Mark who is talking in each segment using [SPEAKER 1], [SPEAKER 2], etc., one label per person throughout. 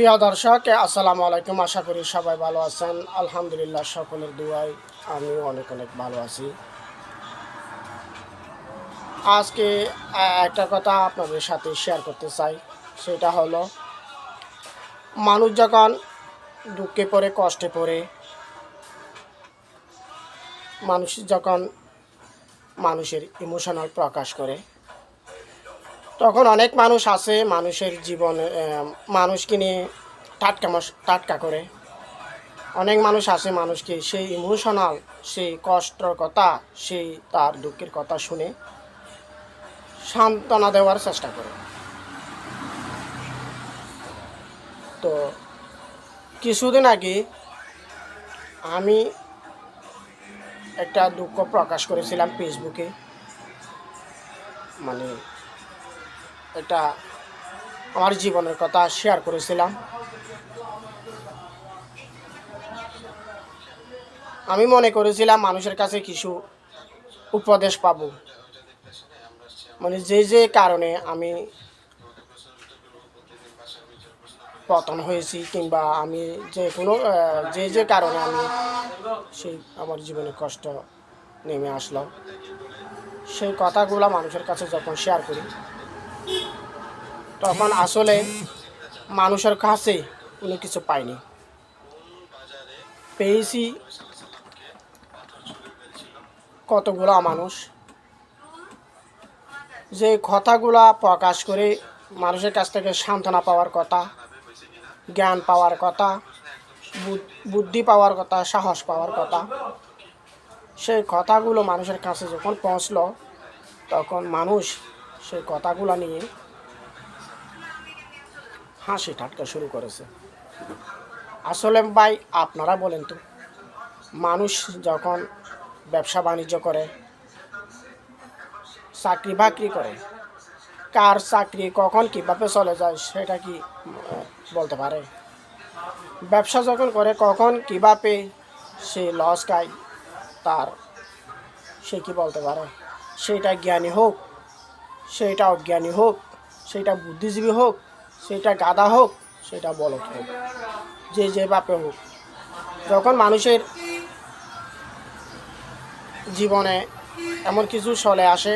[SPEAKER 1] প্রিয় দর্শক, আসসালামু আলাইকুম। আশা করি সবাই ভালো আছেন। আলহামদুলিল্লাহ, সকলের দুয়ায় আমি অনেক অনেক ভালো আছি। আজকে একটা কথা আপনাদের সাথে শেয়ার করতে চাই। সেটা হলো, মানুষ যখন দুঃখে পড়ে, কষ্টে পড়ে, মানুষ যখন মানুষের ইমোশনাল প্রকাশ করে, তখন অনেক মানুষ আছে মানুষের জীবনে মানুষকে নিয়ে টাটকা করে। অনেক মানুষ আছে মানুষকে সেই ইমোশনাল, সেই কষ্টর কথা, সেই তার দুঃখের কথা শুনে সান্ত্বনা দেওয়ার চেষ্টা করে। তো কিছুদিন আগে আমি একটা দুঃখ প্রকাশ করেছিলাম ফেসবুকে। মানে এটা আমার জীবনের কথা শেয়ার করেছিলাম। আমি মনে করেছিলাম মানুষের কাছে কিছু উপদেশ পাবো। মানে যে কারণে আমি পতন হয়েছি, কিংবা আমি যে কারণে আমি সেই আমার জীবনে কষ্ট নেমে আসলো, সেই কথাগুলো মানুষের কাছে যখন শেয়ার করি, তখন আসলে মানুষের কাছে কোনো কিছু পাইনি। পেয়েছি কতগুলো মানুষ যে কথাগুলা প্রকাশ করে মানুষের কাছ থেকে সান্ত্বনা পাওয়ার কথা, জ্ঞান পাওয়ার কথা, বুদ্ধি পাওয়ার কথা, সাহস পাওয়ার কথা। সেই কথাগুলো মানুষের কাছে যখন পৌঁছলো, তখন মানুষ সেই কথাগুলো নিয়ে হাসি ঠাট্টা শুরু করেছে। আসলে ভাই, আপনারা বলেন তো, মানুষ যখন ব্যবসা বাণিজ্য করে, চাকরি বাকরি করে, কার চাকরি কখন কীভাবে চলে যায় সেটা কি বলতে পারে? ব্যবসা যখন করে, কখন কীভাবে সে লস খায়, সে কি বলতে পারে? সেটা জ্ঞানী হোক, সেটা অজ্ঞানী হোক, সেটা বুদ্ধিজীবী হোক, সেটা গাধা হোক, সেটা বলদ হোক, যে বাপে হোক, যখন মানুষের জীবনে এমন কিছু চলে আসে,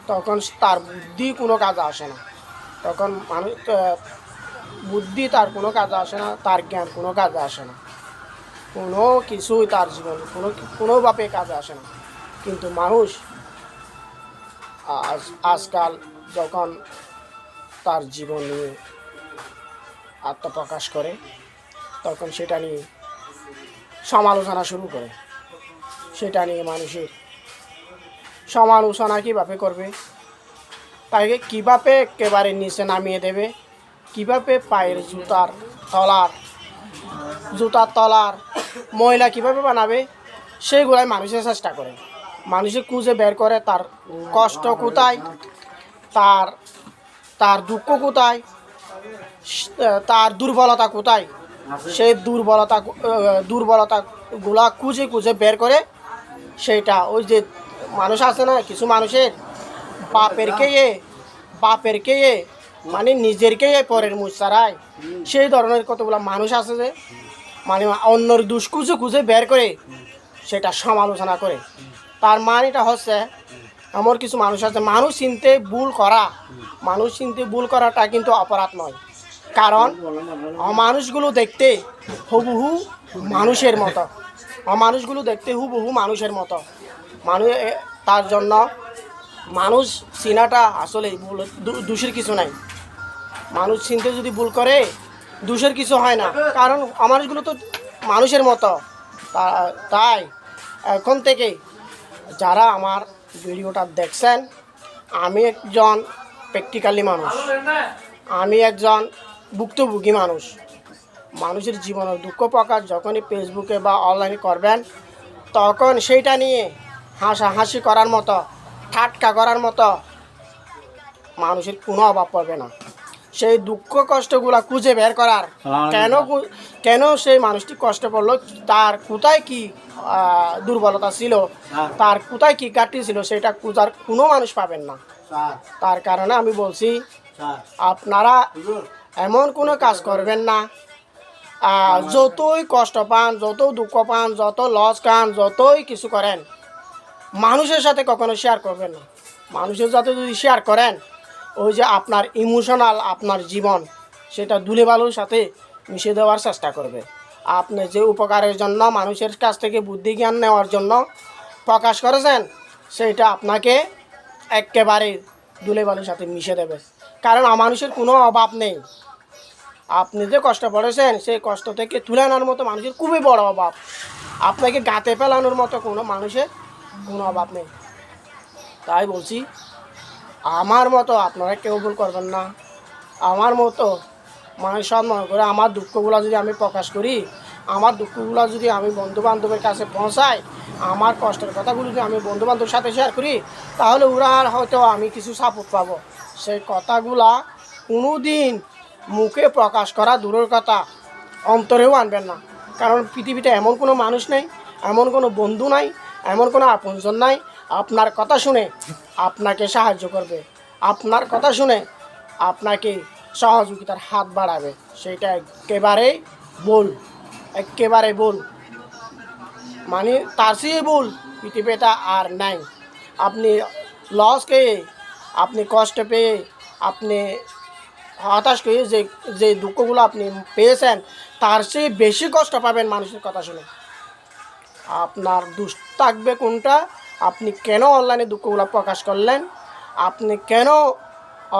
[SPEAKER 1] তখন তার বুদ্ধি কোনো কাজে আসে না। তখন বুদ্ধি তার কোনো কাজে আসে না, তার জ্ঞান কোনো কাজে আসে না, কোনো কিছুই তার জীবনে কোনোভাবে কাজে আসে না। কিন্তু মানুষ আজকাল যখন তার জীবন নিয়ে আত্মপ্রকাশ করে, তখন সেটা নিয়ে সমালোচনা শুরু করে। সেটা নিয়ে মানুষের সমালোচনা কীভাবে করবে, তাকে কীভাবে একেবারে নিচে নামিয়ে দেবে, কীভাবে পায়ের জুতার তলার ময়লা কীভাবে বানাবে, সেইগুলাই মানুষের চেষ্টা করে। মানুষে খুঁজে বের করে তার কষ্ট কোথায়, তার দুঃখ কোথায়, তার দুর্বলতা কোথায়। সেই দুর্বলতাগুলা খুঁজে বের করে সেইটা, ওই যে মানুষ আছে না, কিছু মানুষের বাপের কেয়ে মানে নিজের কেয়ে পরের মুখ ছাড়ায়, সেই ধরনের কতগুলো মানুষ আছে যে মানে অন্যর দুষ খুঁজে বের করে সেটা সমালোচনা করে। তার মানেটা হচ্ছে, এমন কিছু মানুষ আছে, মানুষ চিনতে ভুল করাটা কিন্তু অপরাধ নয়। কারণ অমানুষগুলো দেখতে হুবহু মানুষের মতো, তার জন্য মানুষ চিনাটা আসলে দোষের কিছু নাই। মানুষ চিনতে যদি ভুল করে, দোষের কিছু হয় না, কারণ অমানুষগুলো তো মানুষের মতো। তাই এখন থেকে যারা আমার ভিডিওটা দেখছেন, আমি একজন প্র্যাকটিক্যালি মানুষ, আমি একজন ভুক্তভোগী মানুষ। মানুষের জীবনের দুঃখ প্রকাশ যখনই ফেসবুকে বা অনলাইনে করবেন, তখন সেইটা নিয়ে হাসাহাসি করার মতো, ঠাট্টা করার মতো মানুষের কোনো অভাব পড়বে না। সেই দুঃখ কষ্টগুলা খুঁজে বের করার, কেন সেই মানুষটি কষ্ট পড়লো, তার কোথায় কি দুর্বলতা ছিল, তার কোথায় কি ঘাটতি ছিল, সেটা খোঁজার কোনো মানুষ পাবেন না। তার কারণে আমি বলছি, আপনারা এমন কোনো কাজ করবেন না। যতই কষ্ট পান, যত দুঃখ পান, যত লস খান, যতই কিছু করেন, মানুষের সাথে কখনো শেয়ার করবেন না। মানুষের সাথে যদি শেয়ার করেন, ওই যে আপনার ইমোশনাল আপনার জীবন, সেটা ধুলোবালুর সাথে মিশে দেওয়ার চেষ্টা করবে। আপনি যে উপকারের জন্য মানুষের কাছ থেকে বুদ্ধি জ্ঞান নেওয়ার জন্য প্রকাশ করেছেন, সেটা আপনাকে একেবারে ধুলোবালুর সাথে মিশে দেবে। কারণ মানুষের কোনো অভাব নেই। আপনি যে কষ্ট পড়েছেন, সেই কষ্ট থেকে তুলে আনার মতো মানুষের খুবই বড় অভাব। আপনাকে গাতে ফেলানোর মতো কোনো মানুষের কোনো অভাব নেই। তাই বলছি, আমার মতো আপনারা কেউ ভুল করবেন না। আমার মতো মানে সব মনে করে আমার দুঃখগুলো যদি আমি প্রকাশ করি, আমার দুঃখগুলো যদি আমি বন্ধুবান্ধবের কাছে পৌঁছাই, আমার কষ্টের কথাগুলো যদি আমি বন্ধুবান্ধবের সাথে শেয়ার করি, তাহলে ওরা হয়তো আমি কিছু সাপোর্ট পাবো। সেই কথাগুলা কোনো দিন মুখে প্রকাশ করা দূরের কথা, অন্তরেও আনবেন না। কারণ পৃথিবীতে এমন কোনো মানুষ নেই, এমন কোনো বন্ধু নাই, এমন কোনো আপনজন নাই আপনার কথা শুনে আপনাকে সাহায্য করবে, আপনার কথা শুনে আপনাকে সহযোগিতার হাত বাড়াবে। সেইটা একেবারেই ভুল, একেবারে ভুল। মানে তার চেয়ে ভুল পৃথিবীটা আর নাই। আপনি লস খেয়ে, আপনি কষ্ট পেয়ে, আপনি হতাশ হয়ে যে দুঃখগুলো আপনি পেয়েছেন, তার চেয়ে বেশি কষ্ট পাবেন মানুষের কথা শুনে। আপনার দোষ থাকবে কোনটা? আপনি কেন অনলাইনে দুঃখগুলো প্রকাশ করলেন? আপনি কেন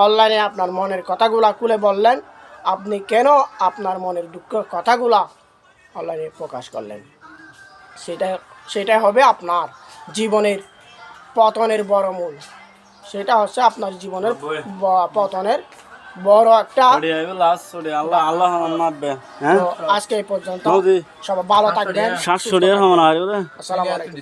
[SPEAKER 1] অনলাইনে আপনার মনের কথাগুলা খুলে বললেন? আপনি কেন আপনার মনের দুঃখ কথাগুলা অনলাইনে প্রকাশ করলেন? সেটাই হবে আপনার জীবনের পতনের বড় মূল। সেটা হচ্ছে আপনার জীবনের পতনের বড় একটা। তো আজকে এই পর্যন্ত, সবাই ভালো থাকবেন। আসসালামু আলাইকুম।